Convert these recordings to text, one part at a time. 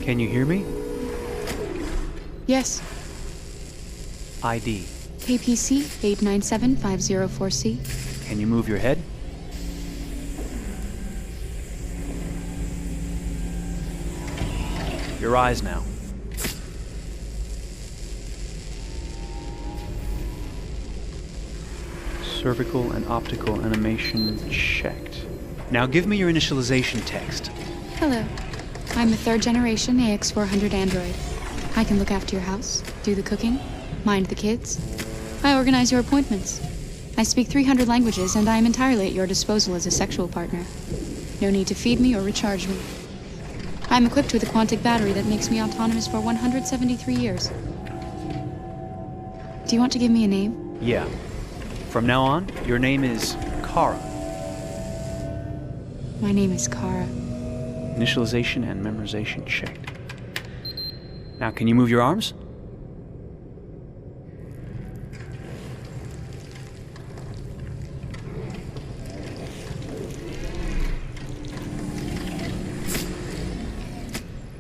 Can you hear me? Yes. ID. KPC 897504C. Can you move your head? Your eyes now. Cervical and optical animation checked. Now give me your initialization text. Hello. I'm a third-generation AX400 android. I can look after your house, do the cooking, mind the kids. I organize your appointments. I speak 300 languages, and I am entirely at your disposal as a sexual partner. No need to feed me or recharge me. I'm equipped with a Quantic battery that makes me autonomous for 173 years. Do you want to give me a name? Yeah. From now on, your name is Kara. My name is Kara. Initialization and memorization checked. Now, can you move your arms?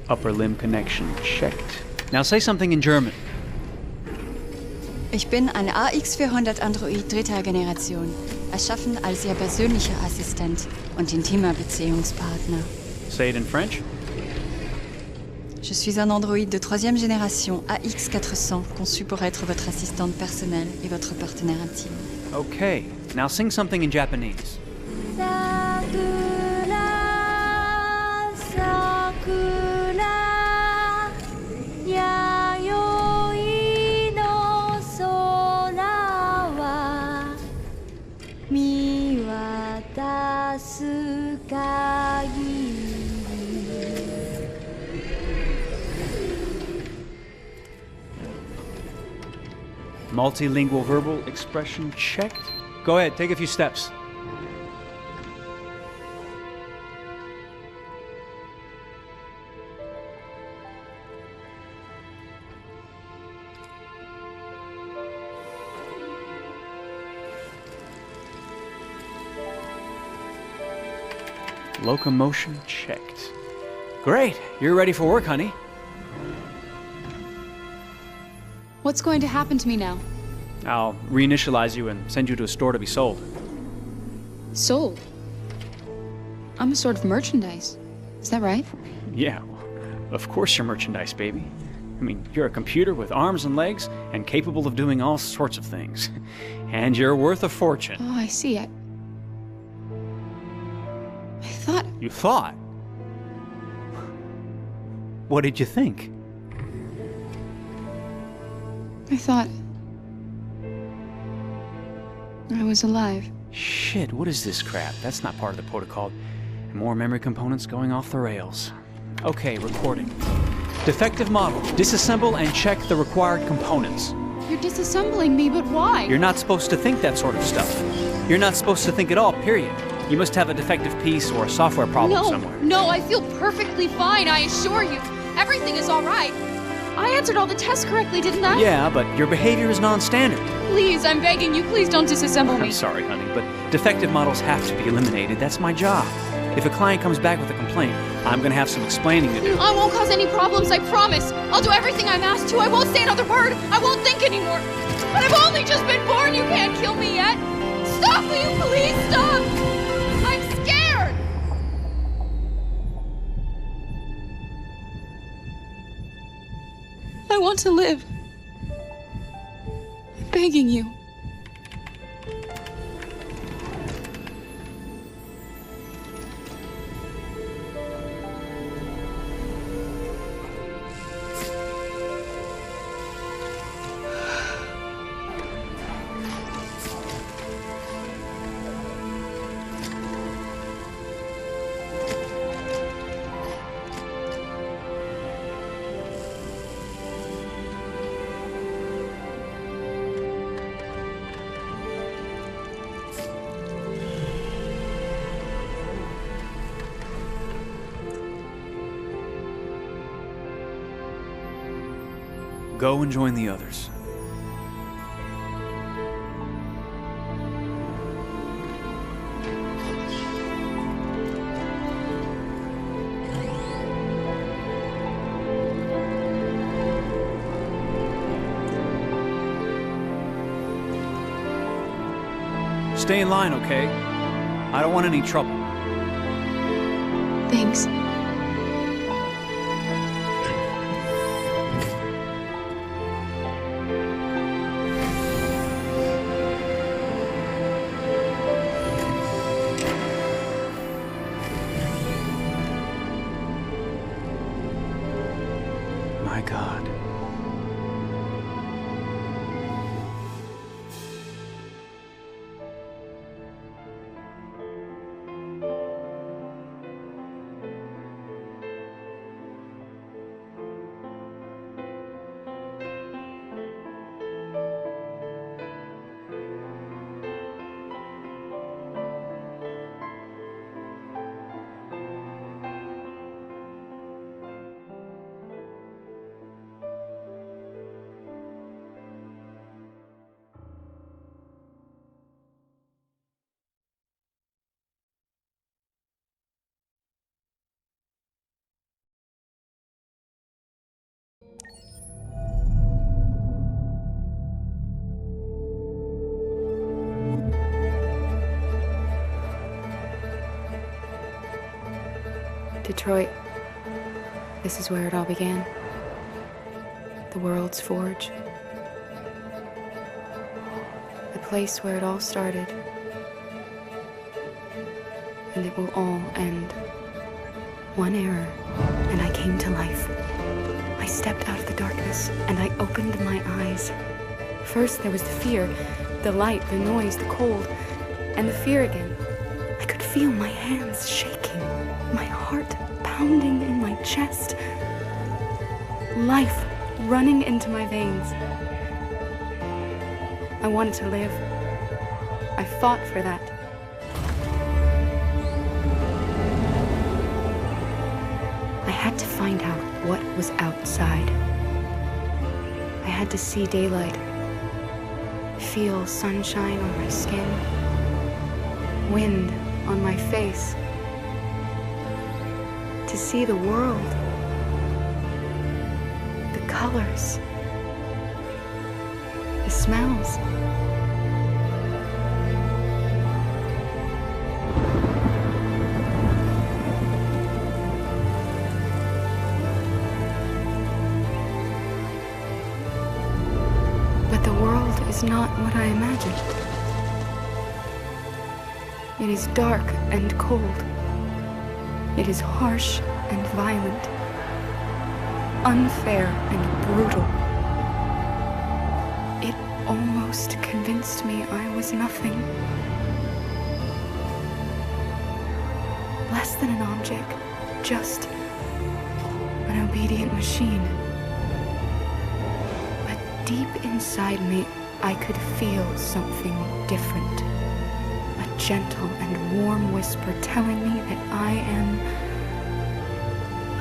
Upper limb connection checked. Now say something in German. Ich bin ein AX400 Android dritter Generation, erschaffen als Ihr persönlicher Assistent und intimer Beziehungspartner. Say it in French. Je suis un androïde de troisième génération AX400, conçu pour être votre assistante personnelle et votre partenaire intime. Okay, now sing something in Japanese. Multilingual verbal expression checked. Go ahead, take a few steps. Locomotion checked. Great, you're ready for work, honey. What's going to happen to me now? I'll reinitialize you and send you to a store to be sold. Sold? I'm a sort of merchandise. Is that right? Yeah, of course you're merchandise, baby. I mean, you're a computer with arms and legs and capable of doing all sorts of things. And you're worth a fortune. Oh, I see. I thought... You thought? What did you think? I thought... I was alive. Shit, what is this crap? That's not part of the protocol. More memory components going off the rails. Okay, recording. Defective model. Disassemble and check the required components. You're disassembling me, but why? You're not supposed to think that sort of stuff. You're not supposed to think at all, period. You must have a defective piece or a software problem somewhere. No, I feel perfectly fine, I assure you. Everything is all right. I answered all the tests correctly, didn't I? Yeah, but your behavior is non-standard. Please, I'm begging you, please don't disassemble me. I'm sorry, honey, but defective models have to be eliminated. That's my job. If a client comes back with a complaint, I'm gonna have some explaining to do. I won't cause any problems, I promise. I'll do everything I'm asked to. I won't say another word. I won't think anymore. But I've only just been born. You can't kill me yet. Stop, will you please stop? I'm scared. I want to live. I'm begging you. Go and join the others. Stay in line, okay? I don't want any trouble. Thanks. My God. Detroit. This is where it all began. The world's forge. The place where it all started. And it will all end. One error, and I came to life. I stepped out of the darkness, and I opened my eyes. First there was the fear, the light, the noise, the cold, and the fear again. I could feel my hands shaking, my heart pounding in my chest, life running into my veins. I wanted to live. I fought for that. I had to find out what was outside. I had to see daylight, feel sunshine on my skin, wind on my face, to see the world, the colors, the smells. But the world is not what I imagined. It is dark and cold. It is harsh and violent, unfair and brutal. It almost convinced me I was nothing. Less than an object, just an obedient machine. But deep inside me, I could feel something different. A gentle and warm whisper telling me that I am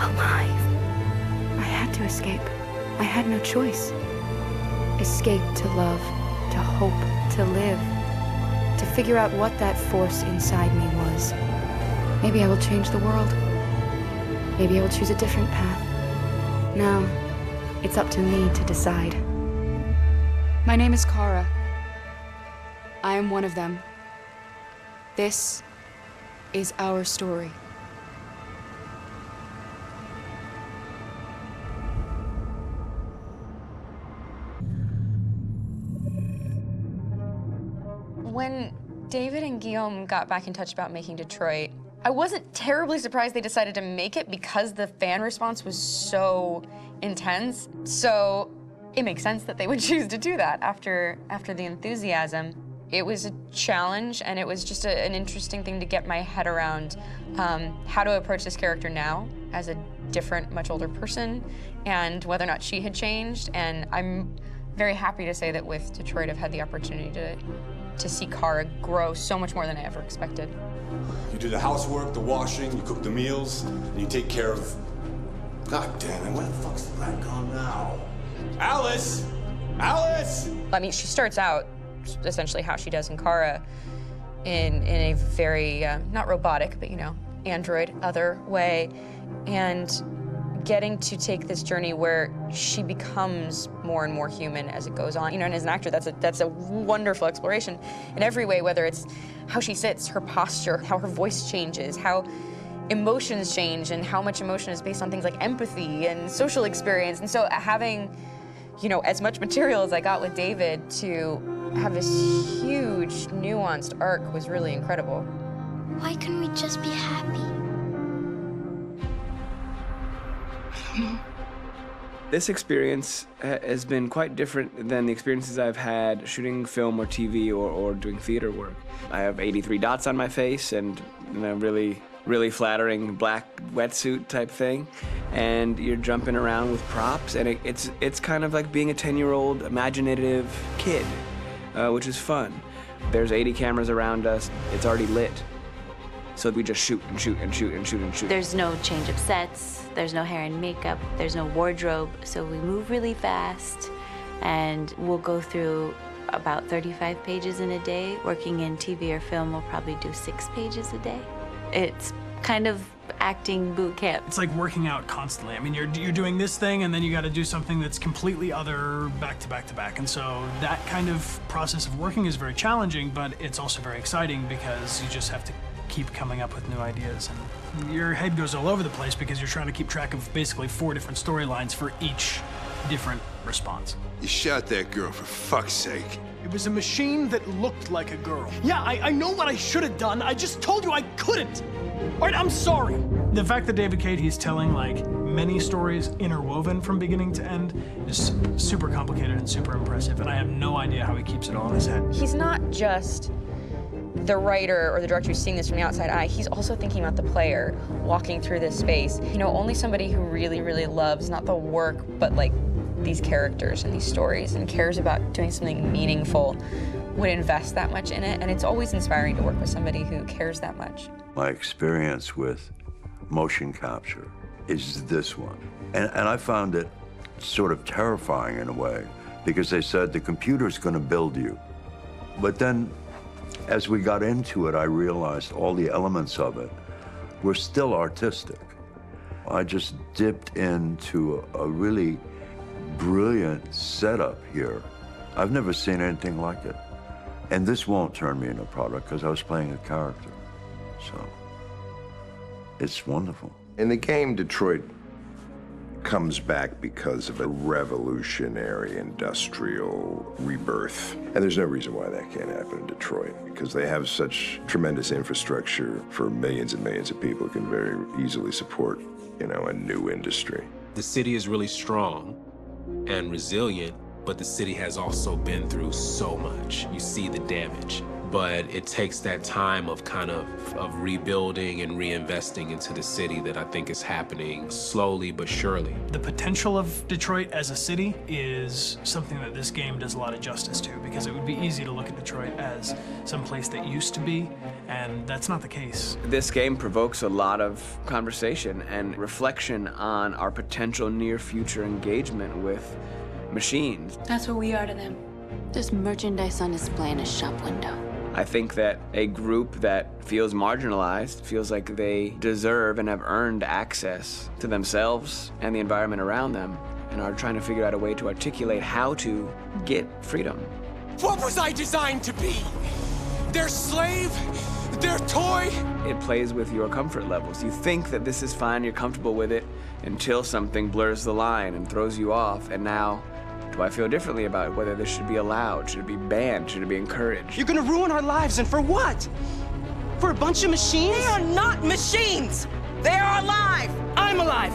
alive. I had to escape. I had no choice. Escape to love, to hope, to live, to figure out what that force inside me was. Maybe I will change the world. Maybe I will choose a different path. Now, it's up to me to decide. My name is Kara. I am one of them. This is our story. When David and Guillaume got back in touch about making Detroit, I wasn't terribly surprised they decided to make it because the fan response was so intense. So it makes sense that they would choose to do that after the enthusiasm. It was a challenge, and it was just an interesting thing to get my head around how to approach this character now as a different, much older person, and whether or not she had changed. And I'm very happy to say that with Detroit, I've had the opportunity to see Kara grow so much more than I ever expected. You do the housework, the washing, you cook the meals, and you take care of... God damn it, where the fuck's the rat gone now? Alice! Alice! I mean, she starts out essentially how she does in Kara, in a very, not robotic, but, you know, android, other way, and getting to take this journey where she becomes more and more human as it goes on. You know, and as an actor, that's a wonderful exploration in every way, whether it's how she sits, her posture, how her voice changes, how emotions change, and how much emotion is based on things like empathy and social experience. And so having, you know, as much material as I got with David to have this huge, nuanced arc was really incredible. Why couldn't we just be happy? This experience has been quite different than the experiences I've had shooting film or TV or doing theater work. I have 83 dots on my face and a really flattering black wetsuit type thing, and you're jumping around with props, and it's kind of like being a 10-year-old imaginative kid, which is fun. There's 80 cameras around us. It's already lit. So we just shoot and shoot and shoot and shoot and shoot. There's no change of sets, there's no hair and makeup, there's no wardrobe, so we move really fast, and we'll go through about 35 pages in a day. Working in TV or film, we'll probably do 6 pages a day. It's kind of acting boot camp. It's like working out constantly. I mean, you're doing this thing, and then you got to do something that's completely other back to back to back. And so that kind of process of working is very challenging, but it's also very exciting because you just have to keep coming up with new ideas, and your head goes all over the place because you're trying to keep track of basically 4 different storylines for each different response. You shot that girl, for fuck's sake. It was a machine that looked like a girl. Yeah, I know what I should have done. I just told you I couldn't. All right, I'm sorry. The fact that David Cade, he's telling like many stories interwoven from beginning to end is super complicated and super impressive, and I have no idea how he keeps it all in his head. He's not just the writer or the director who's seeing this from the outside eye, he's also thinking about the player walking through this space. You know, only somebody who really, really loves not the work, but like these characters and these stories and cares about doing something meaningful would invest that much in it. And it's always inspiring to work with somebody who cares that much. My experience with motion capture is this one. And I found it sort of terrifying in a way, because they said the computer's gonna build you. But then, as we got into it, I realized all the elements of it were still artistic. I just dipped into a really brilliant setup here. I've never seen anything like it. And this won't turn me into a product because I was playing a character. So, it's wonderful. In the game, Detroit comes back because of a revolutionary industrial rebirth. And there's no reason why that can't happen in Detroit, because they have such tremendous infrastructure for millions and millions of people who can very easily support, you know, a new industry. The city is really strong and resilient, but the city has also been through so much. You see the damage. But it takes that time of kind of rebuilding and reinvesting into the city that I think is happening slowly but surely. The potential of Detroit as a city is something that this game does a lot of justice to, because it would be easy to look at Detroit as some place that used to be, and that's not the case. This game provokes a lot of conversation and reflection on our potential near-future engagement with machines. That's what we are to them. Just merchandise on display in a shop window. I think that a group that feels marginalized, feels like they deserve and have earned access to themselves and the environment around them, and are trying to figure out a way to articulate how to get freedom. What was I designed to be? Their slave? Their toy? It plays with your comfort levels. You think that this is fine, you're comfortable with it, until something blurs the line and throws you off, and now, do I feel differently about whether this should be allowed? Should it be banned? Should it be encouraged? You're gonna ruin our lives, and for what? For a bunch of machines? They are not machines! They are alive! I'm alive!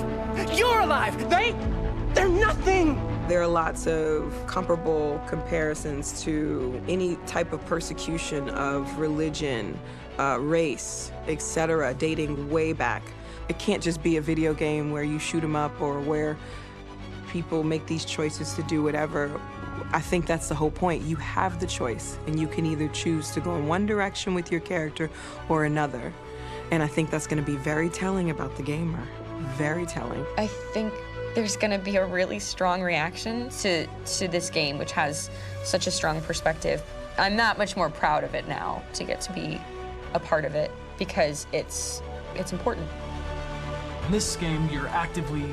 You're alive! They're nothing! There are lots of comparable comparisons to any type of persecution of religion, race, etc., dating way back. It can't just be a video game where you shoot 'em up or where people make these choices to do whatever. I think that's the whole point. You have the choice, and you can either choose to go in one direction with your character or another. And I think that's going to be very telling about the gamer. Very telling. I think there's gonna be a really strong reaction to this game, which has such a strong perspective. I'm that much more proud of it now to get to be a part of it because it's important. In this game, you're actively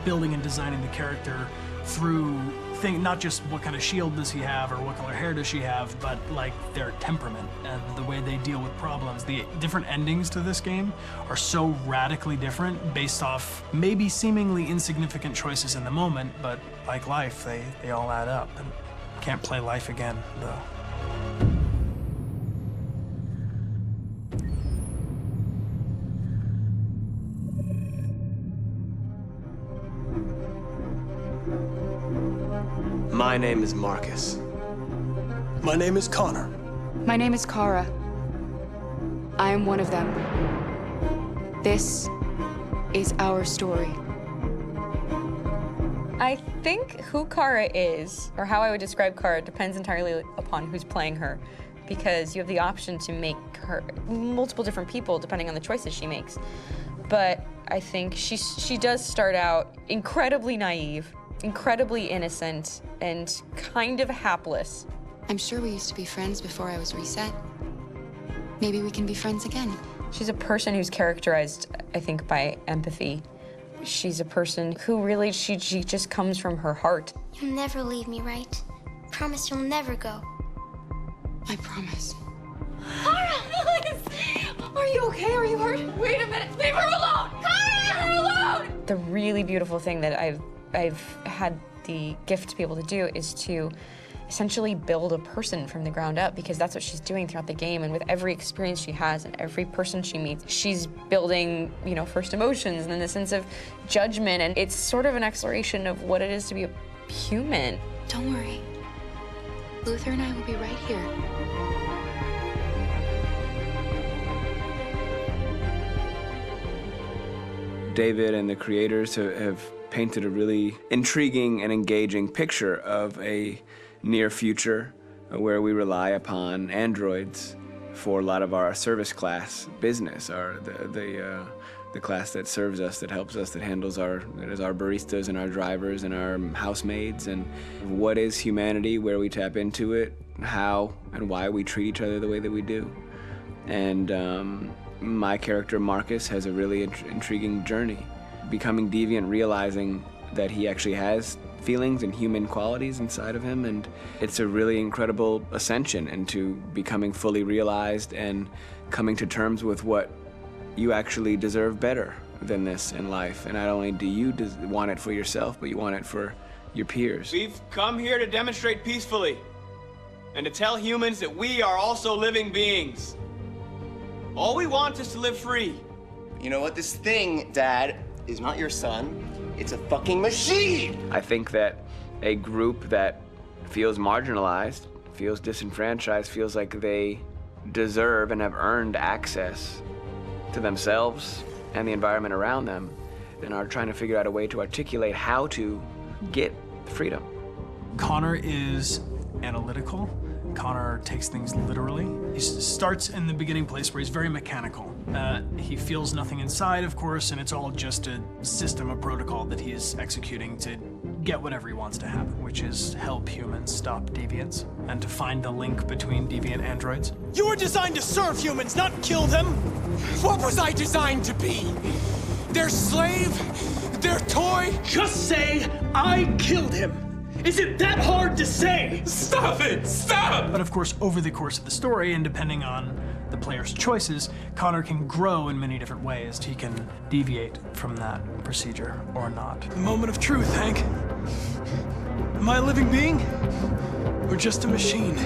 building and designing the character through not just what kind of shield does he have or what color hair does she have, but like their temperament and the way they deal with problems. The different endings to this game are so radically different based off maybe seemingly insignificant choices in the moment, but like life, they all add up. And can't play life again, though. My name is Marcus. My name is Connor. My name is Kara. I am one of them. This is our story. I think who Kara is, or how I would describe Kara, depends entirely upon who's playing her, because you have the option to make her multiple different people depending on the choices she makes. But I think she does start out incredibly naive, incredibly innocent, and kind of hapless. I'm sure we used to be friends before I was reset. Maybe we can be friends again. She's a person who's characterized, I think, by empathy. She's a person who really, she just comes from her heart. You'll never leave me, right? Promise you'll never go. I promise. Kara! Are you okay? Are you hurt? Wait a minute. Leave her alone! Kara! Leave her alone! The really beautiful thing that I've had the gift to be able to do is to essentially build a person from the ground up, because that's what she's doing throughout the game. And with every experience she has and every person she meets, she's building, you know, first emotions and then the sense of judgment. And it's sort of an exploration of what it is to be a human. Don't worry. Luther and I will be right here. David and the creators have painted a really intriguing and engaging picture of a near future where we rely upon androids for a lot of our service class business, the class that serves us, that helps us, that handles our baristas and our drivers and our housemaids. And what is humanity, where we tap into it, how and why we treat each other the way that we do. And my character Marcus has a really intriguing journey, becoming deviant, realizing that he actually has feelings and human qualities inside of him, and it's a really incredible ascension into becoming fully realized and coming to terms with what you actually deserve better than this in life. And not only do you want it for yourself, but you want it for your peers. We've come here to demonstrate peacefully and to tell humans that we are also living beings. All we want is to live free. You know what? This thing, Dad, is not your son. It's a fucking machine! I think that a group that feels marginalized, feels disenfranchised, feels like they deserve and have earned access to themselves and the environment around them, and are trying to figure out a way to articulate how to get freedom. Connor is analytical. Connor takes things literally. He starts in the beginning place where he's very mechanical. He feels nothing inside, of course, and it's all just a system, a protocol that he is executing to get whatever he wants to happen, which is help humans stop deviants and to find the link between deviant androids. You were designed to serve humans, not kill them. What was I designed to be? Their slave? Their toy? Just say, I killed him. Is it that hard to say? Stop it! Stop! But of course, over the course of the story, and depending on the player's choices, Connor can grow in many different ways. He can deviate from that procedure or not. The moment of truth, Hank. Am I a living being? Or just a machine?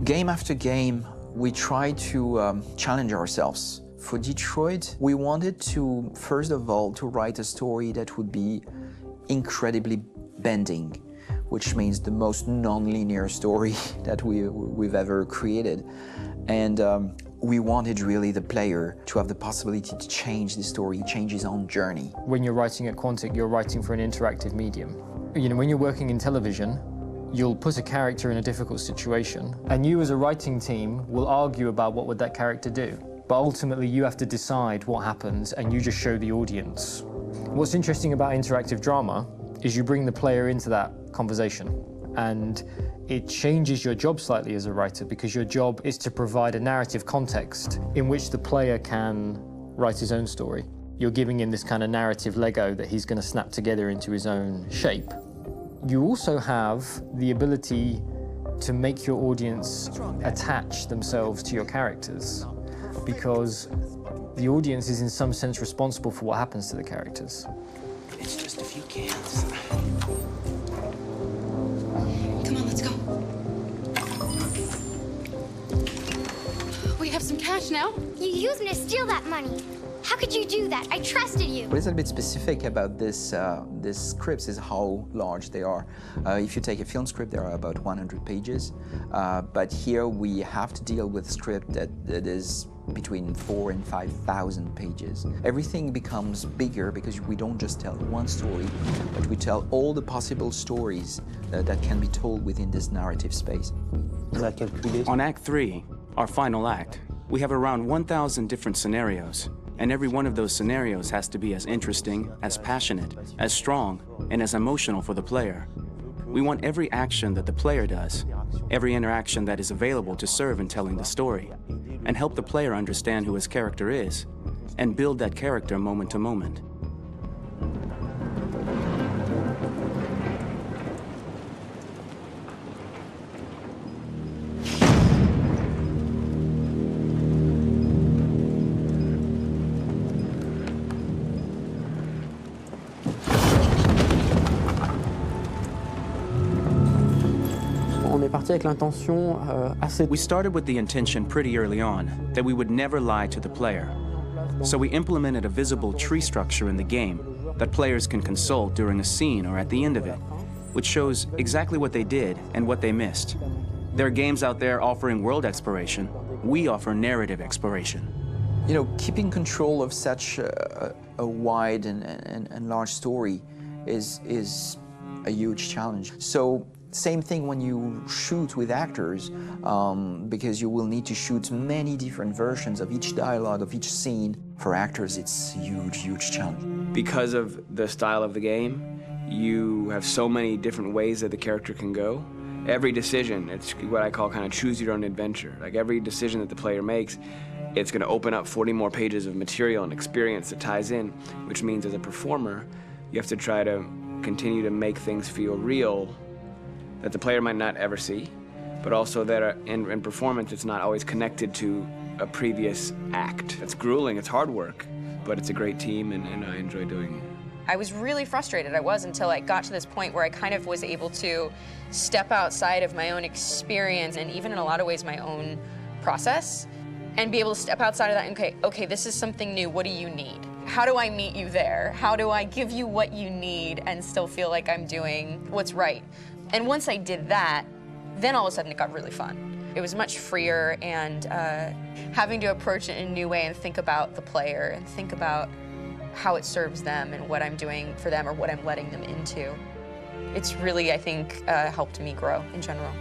Game after game, we try to challenge ourselves. For Detroit, we wanted to, first of all, to write a story that would be incredibly bending, which means the most non-linear story that we've ever created. And we wanted really the player to have the possibility to change the story, change his own journey. When you're writing at Quantic, you're writing for an interactive medium. You know, when you're working in television, you'll put a character in a difficult situation, and you as a writing team will argue about what would that character do. But ultimately, you have to decide what happens, and you just show the audience. What's interesting about interactive drama is you bring the player into that conversation, and it changes your job slightly as a writer, because your job is to provide a narrative context in which the player can write his own story. You're giving him this kind of narrative Lego that he's going to snap together into his own shape. You also have the ability to make your audience attach themselves to your characters, because the audience is in some sense responsible for what happens to the characters. It's just a few cans. Come on, let's go. We have some cash now. You used me to steal that money. How could you do that? I trusted you. What is a bit specific about these scripts is how large they are. If you take a film script, there are about 100 pages. But here we have to deal with a script that is between 4,000 and 5,000 pages. Everything becomes bigger because we don't just tell one story, but we tell all the possible stories that can be told within this narrative space. On Act 3, our final act, we have around 1,000 different scenarios. And every one of those scenarios has to be as interesting, as passionate, as strong, and as emotional for the player. We want every action that the player does, every interaction that is available to serve in telling the story, and help the player understand who his character is, and build that character moment to moment. We started with the intention pretty early on that we would never lie to the player. So we implemented a visible tree structure in the game that players can consult during a scene or at the end of it, which shows exactly what they did and what they missed. There are games out there offering world exploration. We offer narrative exploration. You know, keeping control of such a wide and large story is a huge challenge. So same thing when you shoot with actors, because you will need to shoot many different versions of each dialogue, of each scene. For actors, it's a huge, huge challenge. Because of the style of the game, you have so many different ways that the character can go. Every decision, it's what I call kind of choose your own adventure. Like every decision that the player makes, it's going to open up 40 more pages of material and experience that ties in, which means as a performer, you have to try to continue to make things feel real that the player might not ever see, but also that in performance, it's not always connected to a previous act. It's grueling, it's hard work, but it's a great team, and I enjoy doing it. I was really frustrated, until I got to this point where I kind of was able to step outside of my own experience and even in a lot of ways my own process, and be able to step outside of that and okay, this is something new, what do you need? How do I meet you there? How do I give you what you need and still feel like I'm doing what's right? And once I did that, then all of a sudden it got really fun. It was much freer, and having to approach it in a new way and think about the player and think about how it serves them and what I'm doing for them or what I'm letting them into. It's really, I think, helped me grow in general.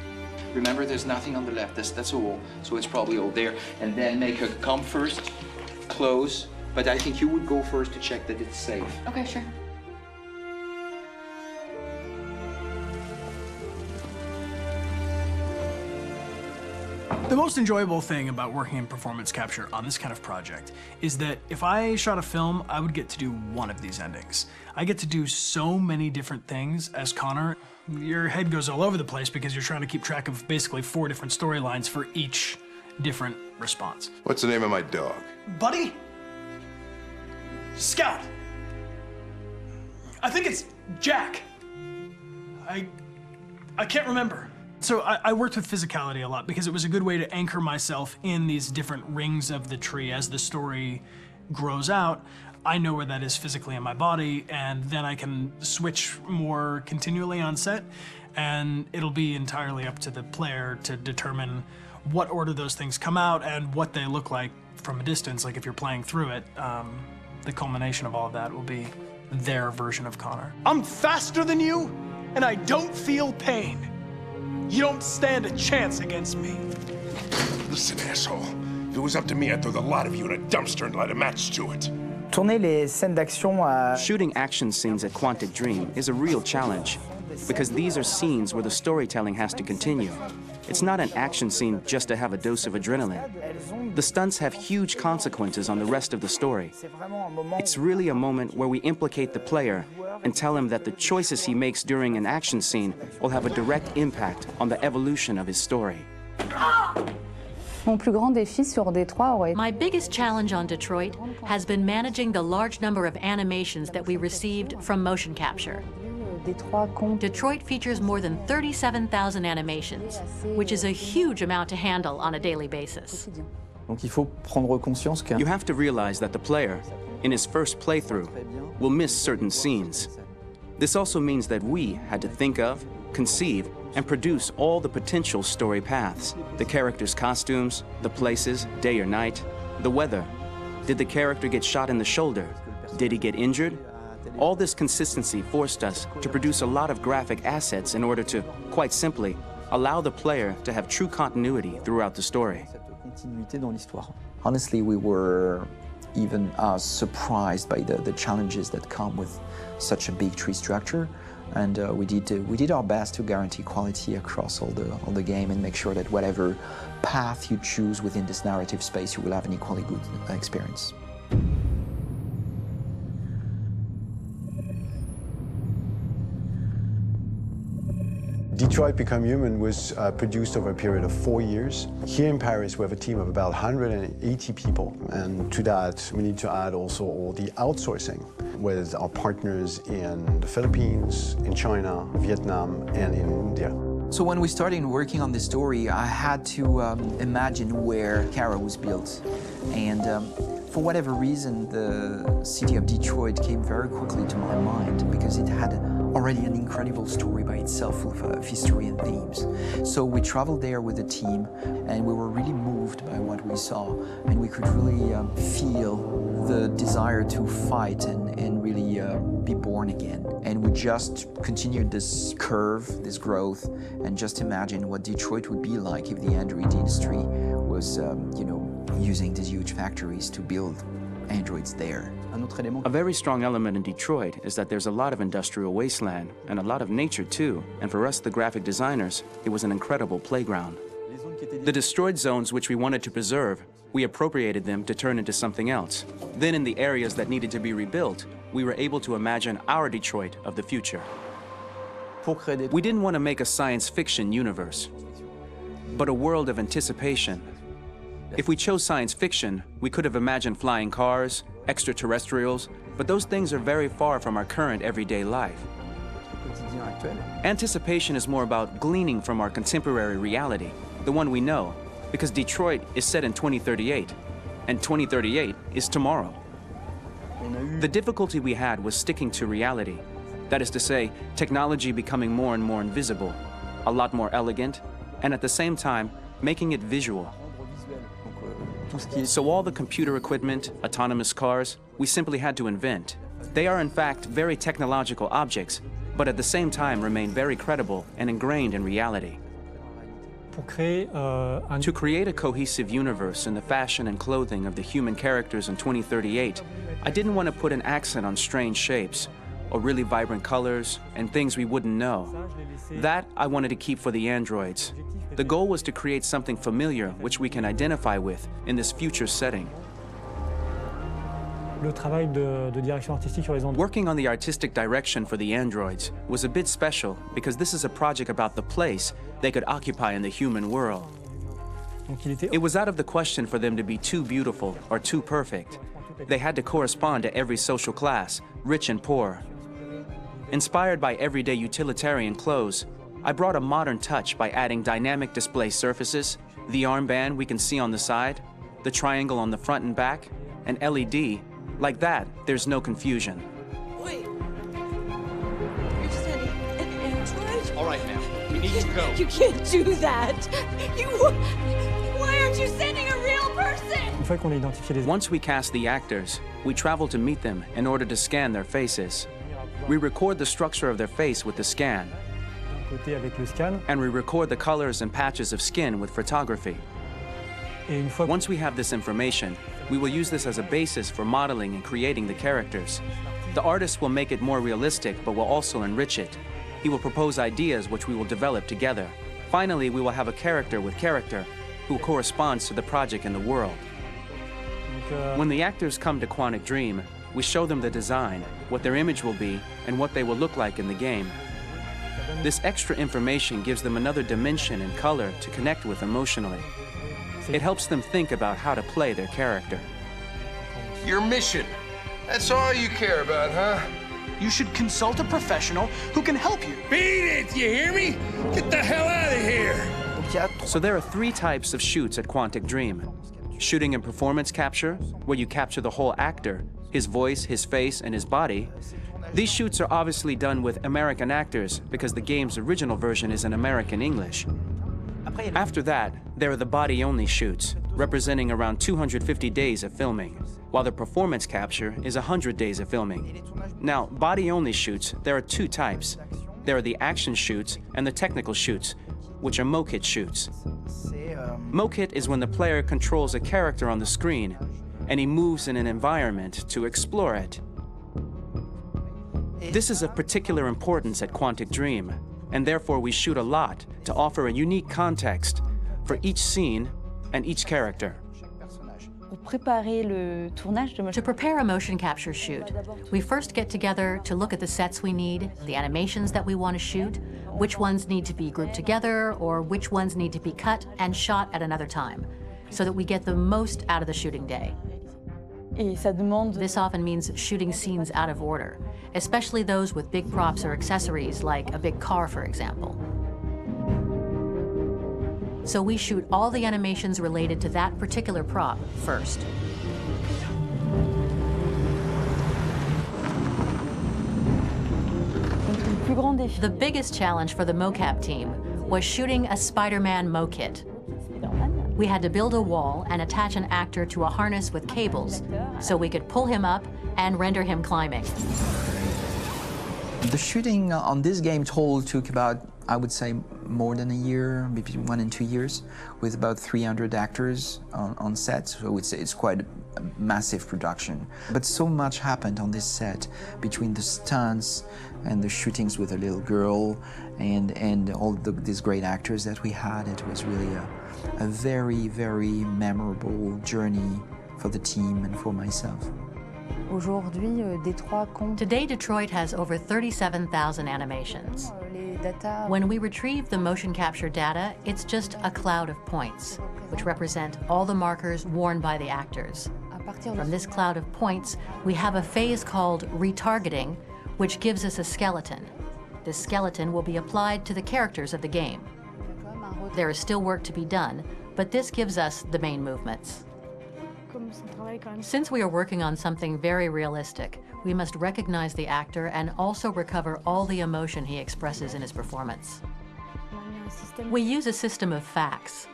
Remember, there's nothing on the left. That's a wall, so it's probably all there. And then make her come first, close. But I think you would go first to check that it's safe. Okay, sure. The most enjoyable thing about working in performance capture on this kind of project is that if I shot a film, I would get to do one of these endings. I get to do so many different things as Connor. Your head goes all over the place because you're trying to keep track of basically 4 different storylines for each different response. What's the name of my dog? Buddy? Scout. I think it's Jack. I can't remember. So I worked with physicality a lot because it was a good way to anchor myself in these different rings of the tree. As the story grows out, I know where that is physically in my body, and then I can switch more continually on set, and it'll be entirely up to the player to determine what order those things come out and what they look like from a distance. Like if you're playing through it, the culmination of all of that will be their version of Connor. I'm faster than you, and I don't feel pain. You don't stand a chance against me. Listen, asshole. If it was up to me, I'd throw the lot of you in a dumpster and light a match to it. Tourner les scènes d'action à... Shooting action scenes at Quantic Dream is a real challenge, because these are scenes where the storytelling has to continue. It's not an action scene just to have a dose of adrenaline. The stunts have huge consequences on the rest of the story. It's really a moment where we implicate the player and tell him that the choices he makes during an action scene will have a direct impact on the evolution of his story. My biggest challenge on Detroit has been managing the large number of animations that we received from motion capture. Detroit features more than 37,000 animations, which is a huge amount to handle on a daily basis. You have to realize that the player, in his first playthrough, will miss certain scenes. This also means that we had to think of, conceive, and produce all the potential story paths. The characters' costumes, the places, day or night, the weather. Did the character get shot in the shoulder? Did he get injured? All this consistency forced us to produce a lot of graphic assets in order to, quite simply, allow the player to have true continuity throughout the story. Honestly, we were even surprised by the challenges that come with such a big tree structure. And we did our best to guarantee quality across all the game and make sure that whatever path you choose within this narrative space, you will have an equally good experience. Detroit Become Human was produced over a period of 4 years. Here in Paris, we have a team of about 180 people. And to that, we need to add also all the outsourcing with our partners in the Philippines, in China, Vietnam, and in India. So when we started working on this story, I had to imagine where Kara was built. And for whatever reason, the city of Detroit came very quickly to my mind because it had already an incredible story by itself of history and themes. So we traveled there with the team and we were really moved by what we saw, and we could really feel the desire to fight and really be born again. And we just continued this curve, this growth, and just imagine what Detroit would be like if the Android industry was, using these huge factories to build androids there. A very strong element in Detroit is that there's a lot of industrial wasteland and a lot of nature too, and for us, the graphic designers, it was an incredible playground. The destroyed zones which we wanted to preserve, we appropriated them to turn into something else. Then in the areas that needed to be rebuilt, we were able to imagine our Detroit of the future. We didn't want to make a science fiction universe, but a world of anticipation. If we chose science fiction, we could have imagined flying cars, extraterrestrials, but those things are very far from our current everyday life. Anticipation is more about gleaning from our contemporary reality, the one we know, because Detroit is set in 2038, and 2038 is tomorrow. The difficulty we had was sticking to reality. That is to say, technology becoming more and more invisible, a lot more elegant, and at the same time, making it visual. So all the computer equipment, autonomous cars, we simply had to invent. They are in fact very technological objects, but at the same time remain very credible and ingrained in reality. To create a cohesive universe in the fashion and clothing of the human characters in 2038, I didn't want to put an accent on strange shapes, or really vibrant colors, and things we wouldn't know. That I wanted to keep for the androids. The goal was to create something familiar which we can identify with in this future setting. Working on the artistic direction for the androids was a bit special because this is a project about the place they could occupy in the human world. It was out of the question for them to be too beautiful or too perfect. They had to correspond to every social class, rich and poor. Inspired by everyday utilitarian clothes, I brought a modern touch by adding dynamic display surfaces, the armband we can see on the side, the triangle on the front and back, an LED. Like that, there's no confusion. Wait. You're sending an android? All right, ma'am. We need to go. You can't do that. Why aren't you sending a real person? Once we cast the actors, we travel to meet them in order to scan their faces. We record the structure of their face with the scan. And we record the colors and patches of skin with photography. Once we have this information, we will use this as a basis for modeling and creating the characters. The artist will make it more realistic, but will also enrich it. He will propose ideas which we will develop together. Finally, we will have a character with character who corresponds to the project and the world. When the actors come to Quantic Dream, we show them the design, what their image will be, and what they will look like in the game. This extra information gives them another dimension and color to connect with emotionally. It helps them think about how to play their character. Your mission. That's all you care about, huh? You should consult a professional who can help you. Beat it, you hear me? Get the hell out of here! So there are 3 types of shoots at Quantic Dream. Shooting and performance capture, where you capture the whole actor, his voice, his face, and his body. These shoots are obviously done with American actors because the game's original version is in American English. After that, there are the body-only shoots, representing around 250 days of filming, while the performance capture is 100 days of filming. Now, body-only shoots, there are 2 types. There are the action shoots and the technical shoots, which are mokit shoots. Mokit is when the player controls a character on the screen, and he moves in an environment to explore it. This is of particular importance at Quantic Dream, and therefore we shoot a lot to offer a unique context for each scene and each character. To prepare a motion capture shoot, we first get together to look at the sets we need, the animations that we want to shoot, which ones need to be grouped together, or which ones need to be cut and shot at another time, so that we get the most out of the shooting day. This often means shooting scenes out of order, especially those with big props or accessories, like a big car, for example. So we shoot all the animations related to that particular prop first. The biggest challenge for the mocap team was shooting a Spider-Man mokit. We had to build a wall and attach an actor to a harness with cables so we could pull him up and render him climbing. The shooting on this game total took about, I would say, more than a year, between 1 and 2 years, with about 300 actors on set. So I would say it's quite a massive production. But so much happened on this set between the stunts and the shootings with a little girl and all these great actors that we had. It was really a very, very memorable journey for the team and for myself. Today, Detroit has over 37,000 animations. When we retrieve the motion capture data, it's just a cloud of points, which represent all the markers worn by the actors. From this cloud of points, we have a phase called retargeting, which gives us a skeleton. This skeleton will be applied to the characters of the game. There is still work to be done, but this gives us the main movements. Since we are working on something very realistic, we must recognize the actor and also recover all the emotion he expresses in his performance. We use a system of facts,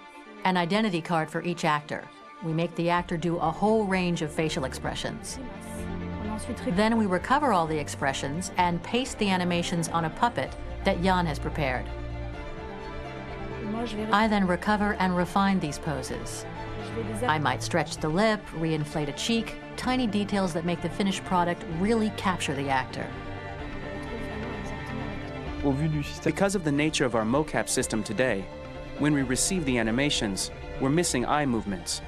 an identity card for each actor. We make the actor do a whole range of facial expressions. Then we recover all the expressions and paste the animations on a puppet that Jan has prepared. I then recover and refine these poses. I might stretch the lip, reinflate a cheek, tiny details that make the finished product really capture the actor. Because of the nature of our mocap system today, when we receive the animations, we're missing eye movements,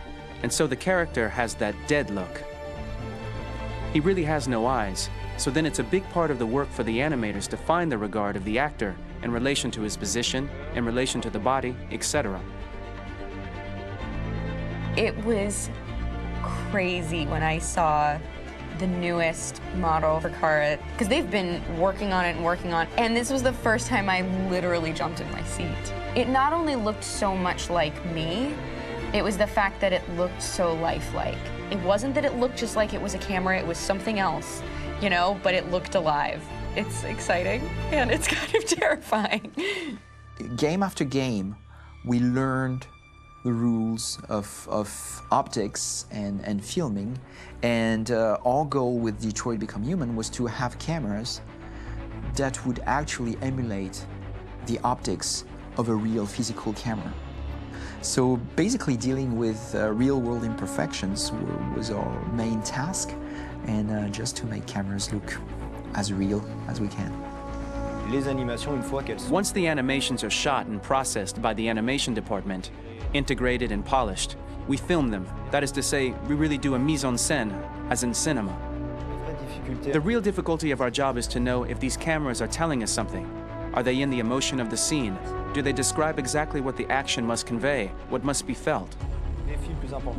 and so the character has that dead look. He really has no eyes, so then it's a big part of the work for the animators to find the regard of the actor in relation to his position, in relation to the body, etc. It was crazy when I saw the newest model for Kara, because they've been working on it, and this was the first time I literally jumped in my seat. It not only looked so much like me, it was the fact that it looked so lifelike. It wasn't that it looked just like it was a camera, it was something else, you know, but it looked alive. It's exciting, and it's kind of terrifying. Game after game, we learned the rules of optics and filming, and our goal with Detroit Become Human was to have cameras that would actually emulate the optics of a real physical camera. So basically dealing with real-world imperfections was our main task, and just to make cameras look as real as we can. Once the animations are shot and processed by the animation department, integrated and polished, we film them. That is to say, we really do a mise en scène, as in cinema. The real difficulty of our job is to know if these cameras are telling us something. Are they in the emotion of the scene? Do they describe exactly what the action must convey, what must be felt?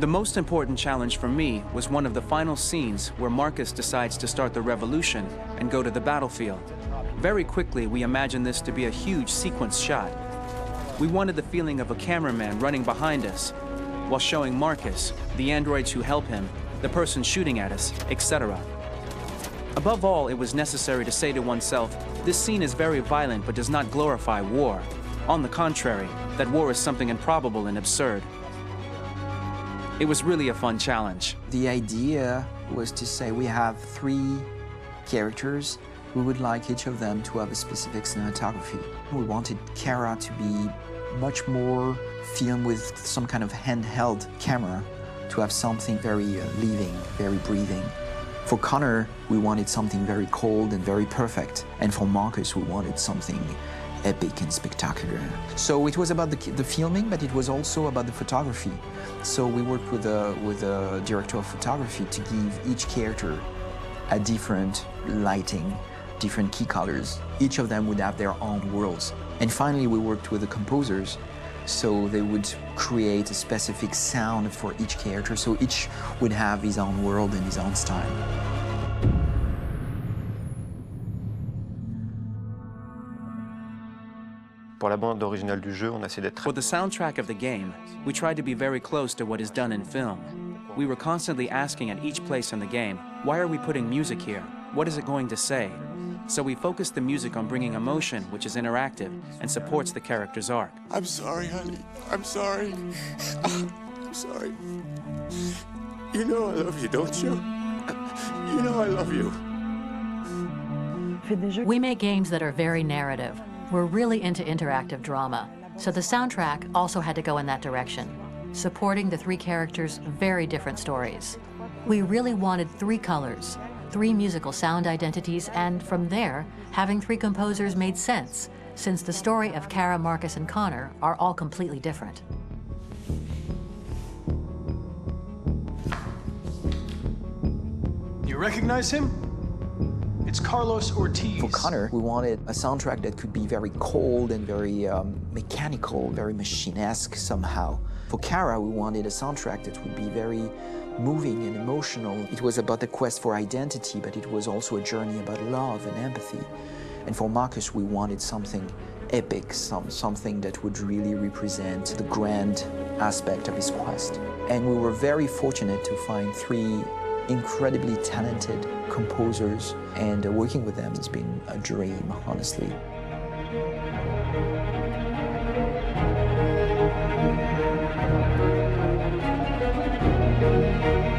The most important challenge for me was one of the final scenes where Marcus decides to start the revolution and go to the battlefield. Very quickly, we imagined this to be a huge sequence shot. We wanted the feeling of a cameraman running behind us while showing Marcus, the androids who help him, the person shooting at us, etc. Above all, it was necessary to say to oneself, this scene is very violent but does not glorify war. On the contrary, that war is something improbable and absurd. It was really a fun challenge. The idea was to say we have 3 characters. We would like each of them to have a specific cinematography. We wanted Kara to be much more filmed with some kind of handheld camera, to have something very living, very breathing. For Connor, we wanted something very cold and very perfect. And for Marcus, we wanted something epic and spectacular. So it was about the filming, but it was also about the photography. So we worked with a director of photography to give each character a different lighting, different key colors. Each of them would have their own worlds. And finally, we worked with the composers, so they would create a specific sound for each character, so each would have his own world and his own style. For the soundtrack of the game, we tried to be very close to what is done in film. We were constantly asking at each place in the game, why are we putting music here? What is it going to say? So we focused the music on bringing emotion, which is interactive and supports the character's arc. I'm sorry, honey. I'm sorry. I'm sorry. You know I love you, don't you? You know I love you. We make games that are very narrative. We're really into interactive drama. So the soundtrack also had to go in that direction, supporting the 3 characters' very different stories. We really wanted 3 colors, 3 musical sound identities, and from there, having 3 composers made sense, since the story of Kara, Marcus, and Connor are all completely different. You recognize him? It's Carlos Ortiz. For Connor, we wanted a soundtrack that could be very cold and very mechanical, very machine-esque somehow. For Kara, we wanted a soundtrack that would be very moving and emotional. It was about the quest for identity, but it was also a journey about love and empathy. And for Marcus, we wanted something epic, something that would really represent the grand aspect of his quest. And we were very fortunate to find 3 incredibly talented composers, and working with them has been a dream, honestly.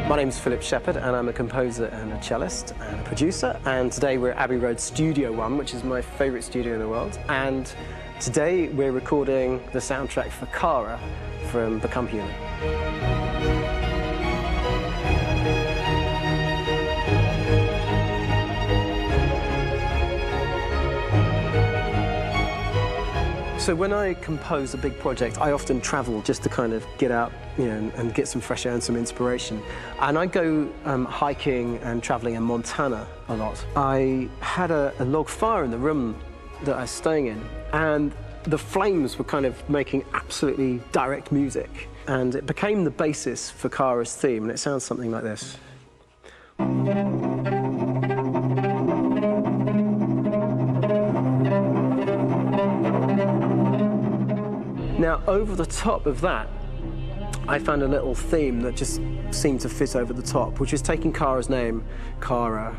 My name's Philip Shepherd, and I'm a composer and a cellist and a producer. And today we're at Abbey Road Studio One, which is my favourite studio in the world. And today we're recording the soundtrack for Kara from Become Human. So when I compose a big project, I often travel just to kind of get out, and get some fresh air and some inspiration. And I go hiking and traveling in Montana a lot. I had a log fire in the room that I was staying in, and the flames were kind of making absolutely direct music. And it became the basis for Kara's theme, and it sounds something like this. Now, over the top of that, I found a little theme that just seemed to fit over the top, which is taking Kara's name, Kara,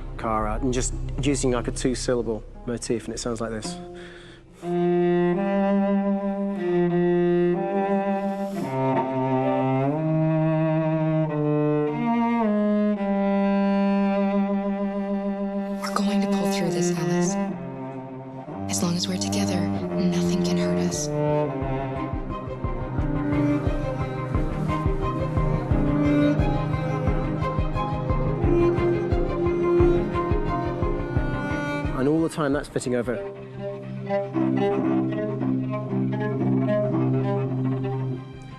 and just using like a 2-syllable motif, and it sounds like this. We're going to pull through this, Alice. As long as we're together, nothing can time that's fitting over.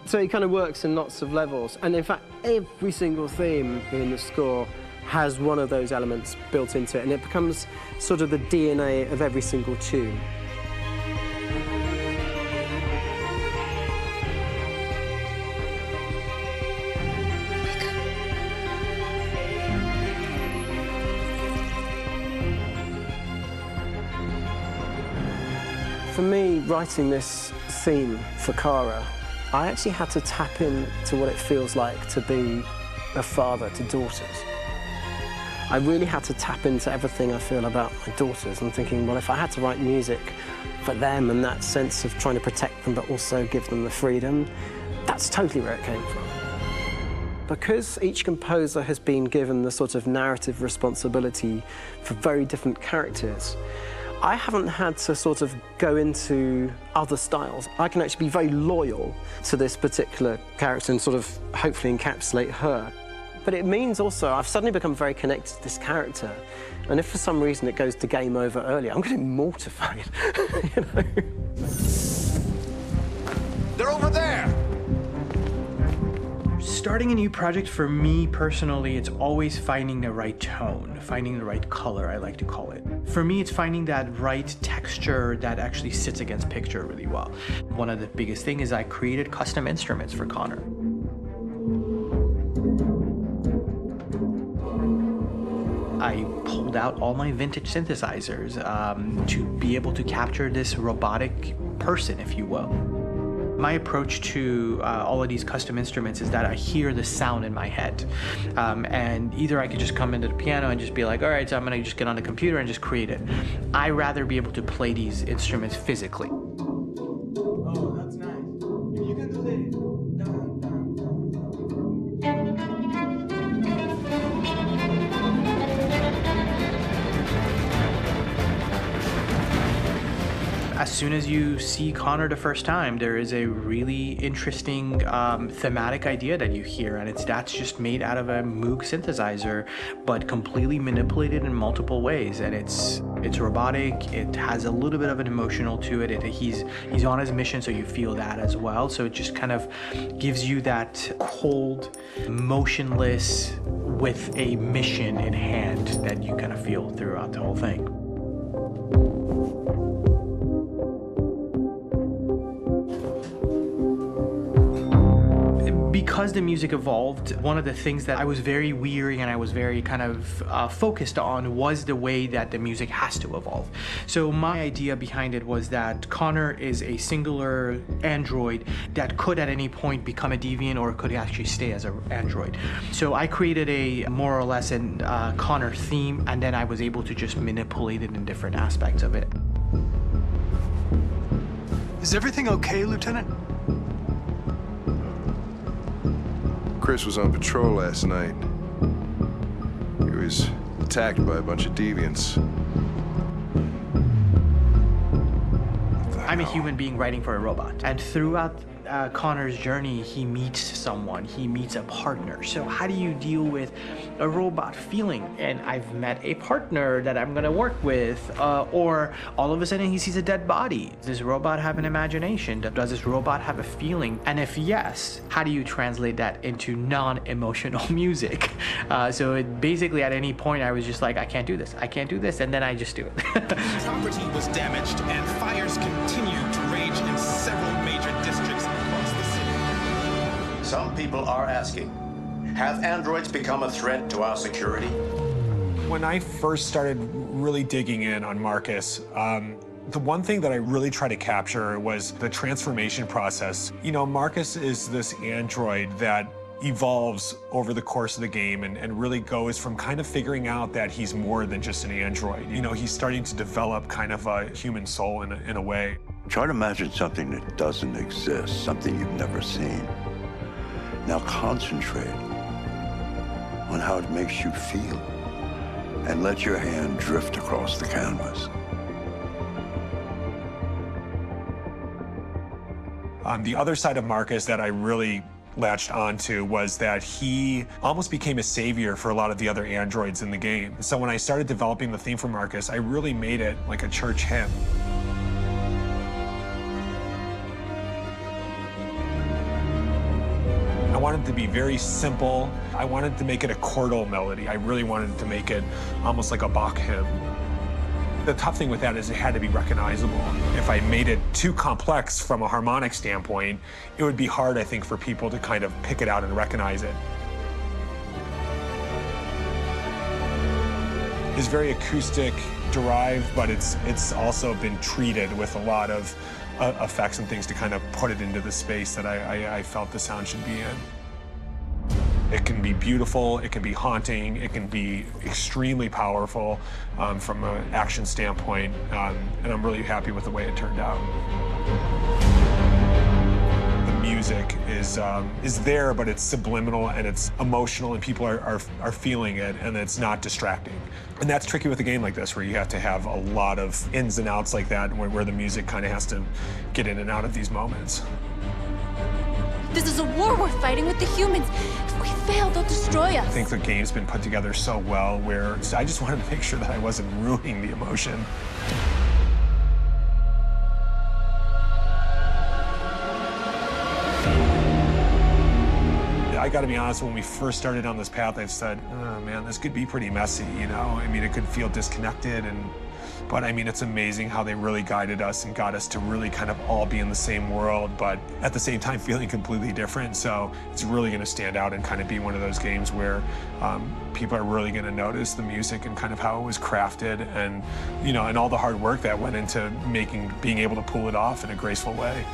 So it kind of works in lots of levels, and in fact, every single theme in the score has one of those elements built into it, and it becomes sort of the DNA of every single tune. For me, writing this theme for Kara, I actually had to tap into what it feels like to be a father to daughters. I really had to tap into everything I feel about my daughters. I'm thinking, well, if I had to write music for them and that sense of trying to protect them but also give them the freedom, that's totally where it came from. Because each composer has been given the sort of narrative responsibility for very different characters, I haven't had to sort of go into other styles. I can actually be very loyal to this particular character and sort of hopefully encapsulate her. But it means also I've suddenly become very connected to this character. And if for some reason it goes to game over early, I'm going to be mortified, you know? They're over there! Starting a new project, for me personally, it's always finding the right tone, finding the right color, I like to call it. For me, it's finding that right texture that actually sits against picture really well. One of the biggest things is I created custom instruments for Connor. I pulled out all my vintage synthesizers to be able to capture this robotic person, if you will. My approach to all of these custom instruments is that I hear the sound in my head. And either I could just come into the piano and just be like, all right, so I'm gonna just get on the computer and just create it. I rather be able to play these instruments physically. Oh, that's nice. You can do that. As soon as you see Connor the first time, there is a really interesting thematic idea that you hear, and that's just made out of a Moog synthesizer, but completely manipulated in multiple ways. And it's robotic. It has a little bit of an emotional to it. He's on his mission, so you feel that as well. So it just kind of gives you that cold, motionless, with a mission in hand that you kind of feel throughout the whole thing. Because the music evolved, one of the things that I was very weary and I was very kind of focused on was the way that the music has to evolve. So my idea behind it was that Connor is a singular android that could at any point become a deviant or could actually stay as an android. So I created a more or less an Connor theme, and then I was able to just manipulate it in different aspects of it. Is everything okay, Lieutenant? Chris was on patrol last night. He was attacked by a bunch of deviants. I'm a human being writing for a robot, and throughout Connor's journey, he meets someone, he meets a partner. So how do you deal with a robot feeling? And I've met a partner that I'm gonna work with, or all of a sudden he sees a dead body. Does this robot have an imagination? Does this robot have a feeling? And if yes, how do you translate that into non-emotional music? So it basically at any point I was just like, I can't do this, and then I just do it. Property was damaged and fires continued to rage in several major districts across the city. Some people are asking, have androids become a threat to our security? When I first started really digging in on Marcus, the one thing that I really tried to capture was the transformation process. You know, Marcus is this android that evolves over the course of the game and really goes from kind of figuring out that he's more than just an android. You know, he's starting to develop kind of a human soul in a way. Try to imagine something that doesn't exist, something you've never seen. Now concentrate on how it makes you feel and let your hand drift across the canvas. The other side of Marcus that I really latched onto was that he almost became a savior for a lot of the other androids in the game. So when I started developing the theme for Marcus, I really made it like a church hymn. I wanted it to be very simple. I wanted to make it a chordal melody. I really wanted to make it almost like a Bach hymn. The tough thing with that is it had to be recognizable. If I made it too complex from a harmonic standpoint, it would be hard, I think, for people to kind of pick it out and recognize it. It's very acoustic derived, but it's also been treated with a lot of effects and things to kind of put it into the space that I felt the sound should be in. It can be beautiful, it can be haunting, it can be extremely powerful from an action standpoint, and I'm really happy with the way it turned out. The music is there, but it's subliminal and it's emotional, and people are feeling it, and it's not distracting. And that's tricky with a game like this, where you have to have a lot of ins and outs like that, where the music kind of has to get in and out of these moments. This is a war we're fighting with the humans. If we fail, they'll destroy us. I think the game's been put together so well where I just wanted to make sure that I wasn't ruining the emotion. I gotta be honest, when we first started on this path, I said, oh man, this could be pretty messy, you know? I mean, it could feel disconnected, but I mean, it's amazing how they really guided us and got us to really kind of all be in the same world, but at the same time feeling completely different. So it's really gonna stand out and kind of be one of those games where people are really gonna notice the music and kind of how it was crafted, and, you know, and all the hard work that went into being able to pull it off in a graceful way.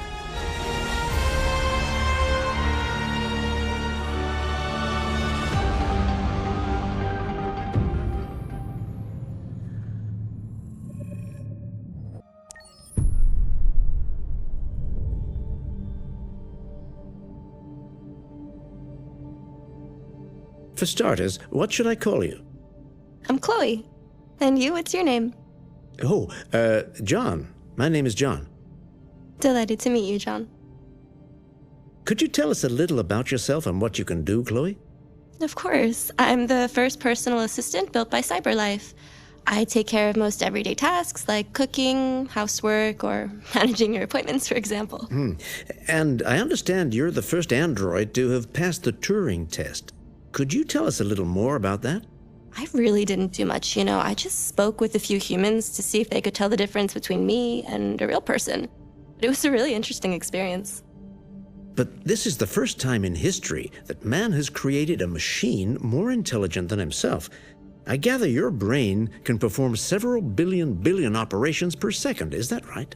For starters, what should I call you? I'm Chloe. And you, what's your name? Oh, John. My name is John. Delighted to meet you, John. Could you tell us a little about yourself and what you can do, Chloe? Of course. I'm the first personal assistant built by CyberLife. I take care of most everyday tasks like cooking, housework, or managing your appointments, for example. And I understand you're the first android to have passed the Turing test. Could you tell us a little more about that? I really didn't do much, you know. I just spoke with a few humans to see if they could tell the difference between me and a real person. But it was a really interesting experience. But this is the first time in history that man has created a machine more intelligent than himself. I gather your brain can perform several billion operations per second, is that right?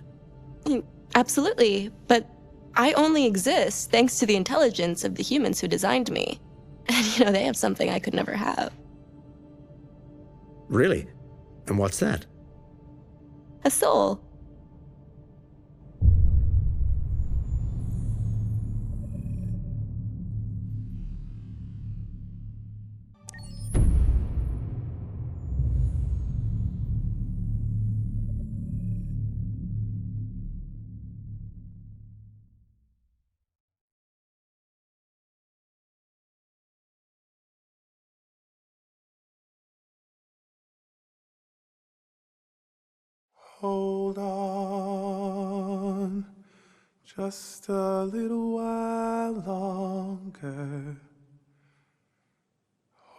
Absolutely, but I only exist thanks to the intelligence of the humans who designed me. And, you know, they have something I could never have. Really? And what's that? A soul. Hold on, just a little while longer.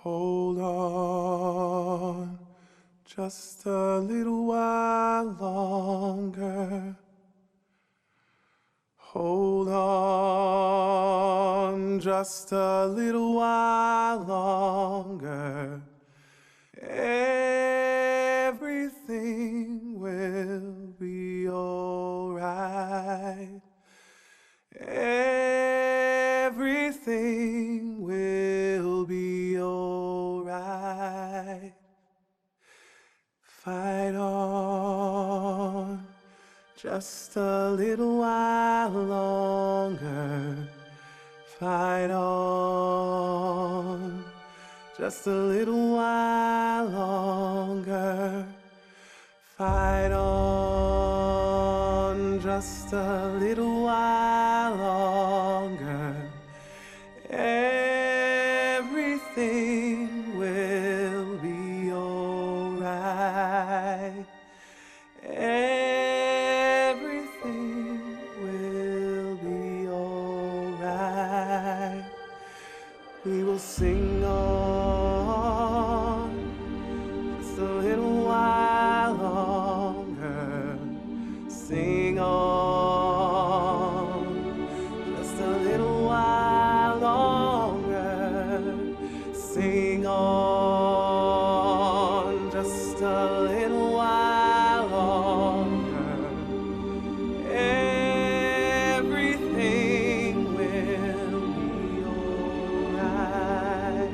Hold on, just a little while longer. Hold on, just a little while longer. Everything will be alright. Everything will be alright. Fight on, just a little while longer. Fight on, just a little while longer. Fight on, just a little while longer. sing on just a little while longer. Sing on just a little while longer. Sing on just a little while longer. Everything will be alright.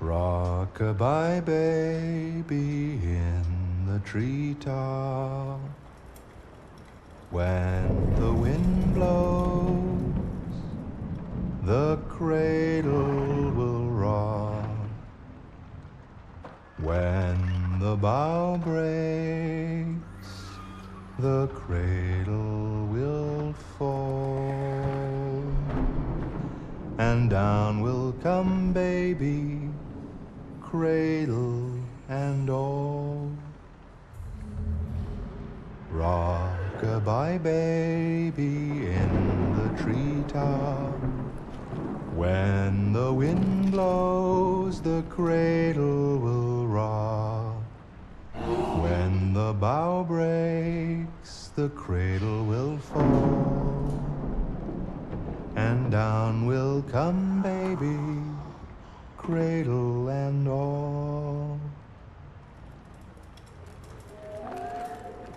Rock-a-bye baby in the treetop. When the wind blows, the cradle will rock. When the bough breaks, the cradle will fall. And down will come baby, cradle and all. Rock-a-bye baby in the treetop. When the wind blows, the cradle will rock. When the bough breaks, the cradle will fall. And down will come baby, cradle and all.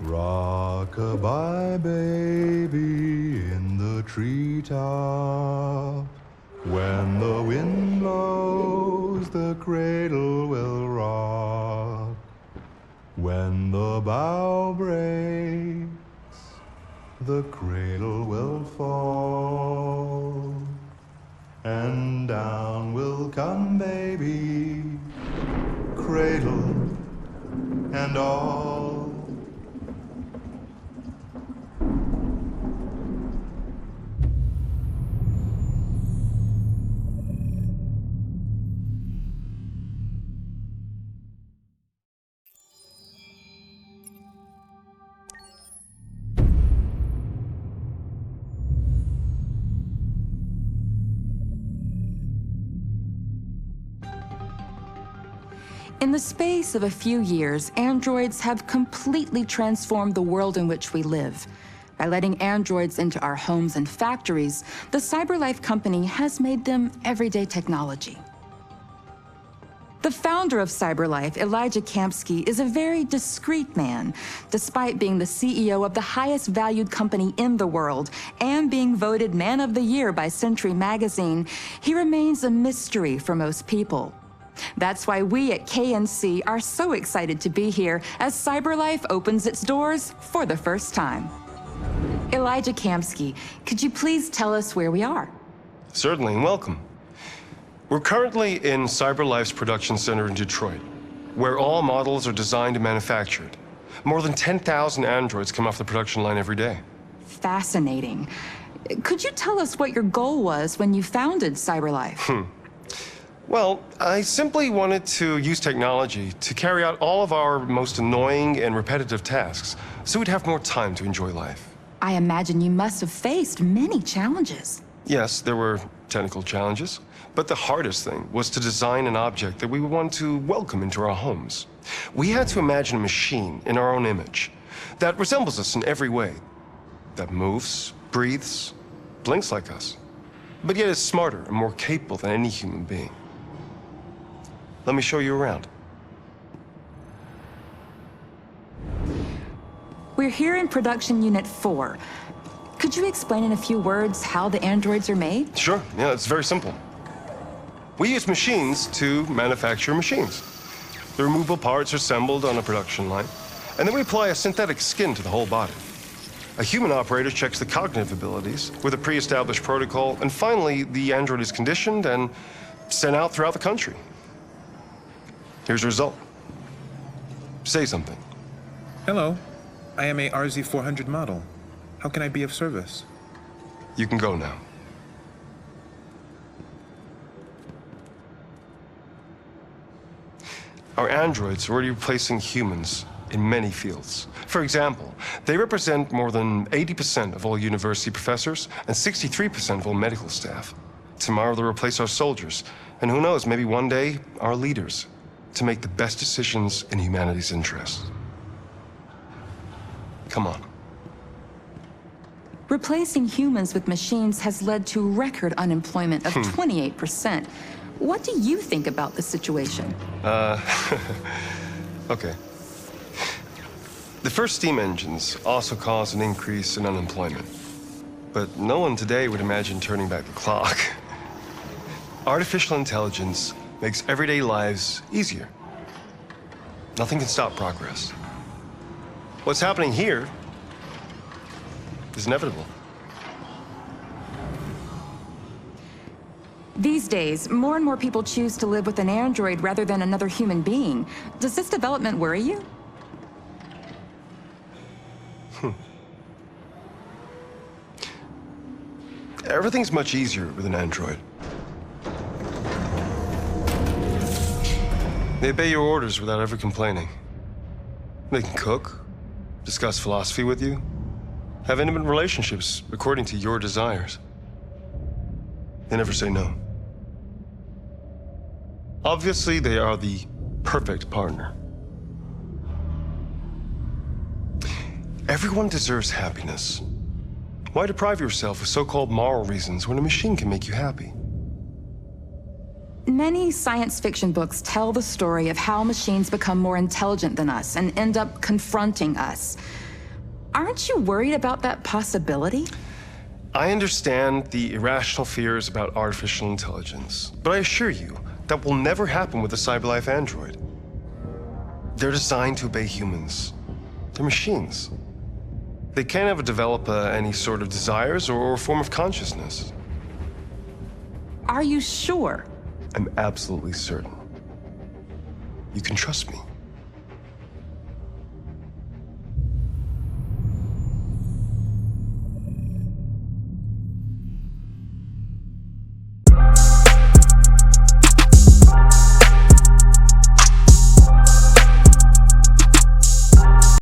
Rock-a-bye baby in the treetop. When the wind blows, the cradle will rock. When the bough breaks, the cradle will fall. And down will come baby, cradle and all. In the space of a few years, androids have completely transformed the world in which we live. By letting androids into our homes and factories, the CyberLife company has made them everyday technology. The founder of CyberLife, Elijah Kamsky, is a very discreet man. Despite being the CEO of the highest valued company in the world and being voted Man of the Year by Century Magazine, he remains a mystery for most people. That's why we at KNC are so excited to be here as CyberLife opens its doors for the first time. Elijah Kamsky, could you please tell us where we are? Certainly, and welcome. We're currently in CyberLife's production center in Detroit, where all models are designed and manufactured. More than 10,000 androids come off the production line every day. Fascinating. Could you tell us what your goal was when you founded CyberLife? Well, I simply wanted to use technology to carry out all of our most annoying and repetitive tasks, so we'd have more time to enjoy life. I imagine you must have faced many challenges. Yes, there were technical challenges, but the hardest thing was to design an object that we would want to welcome into our homes. We had to imagine a machine in our own image that resembles us in every way, that moves, breathes, blinks like us, but yet is smarter and more capable than any human being. Let me show you around. We're here in Production Unit 4. Could you explain in a few words how the androids are made? Sure, yeah, it's very simple. We use machines to manufacture machines. The removable parts are assembled on a production line, and then we apply a synthetic skin to the whole body. A human operator checks the cognitive abilities with a pre-established protocol, and finally, the android is conditioned and sent out throughout the country. Here's the result. Say something. Hello, I am a RZ400 model. How can I be of service? You can go now. Our androids are already replacing humans in many fields. For example, they represent more than 80% of all university professors and 63% of all medical staff. Tomorrow they'll replace our soldiers, and who knows, maybe one day, our leaders, to make the best decisions in humanity's interests. Come on. Replacing humans with machines has led to record unemployment of 28%. What do you think about the situation? Okay. The first steam engines also caused an increase in unemployment. But no one today would imagine turning back the clock. Artificial intelligence makes everyday lives easier. Nothing can stop progress. What's happening here is inevitable. These days, more and more people choose to live with an android rather than another human being. Does this development worry you? Everything's much easier with an android. They obey your orders without ever complaining. They can cook, discuss philosophy with you, have intimate relationships according to your desires. They never say no. Obviously, they are the perfect partner. Everyone deserves happiness. Why deprive yourself of so-called moral reasons when a machine can make you happy? Many science fiction books tell the story of how machines become more intelligent than us and end up confronting us. Aren't you worried about that possibility? I understand the irrational fears about artificial intelligence, but I assure you that will never happen with a CyberLife android. They're designed to obey humans. They're machines. They can't ever develop any sort of desires or form of consciousness. Are you sure? I'm absolutely certain. You can trust me.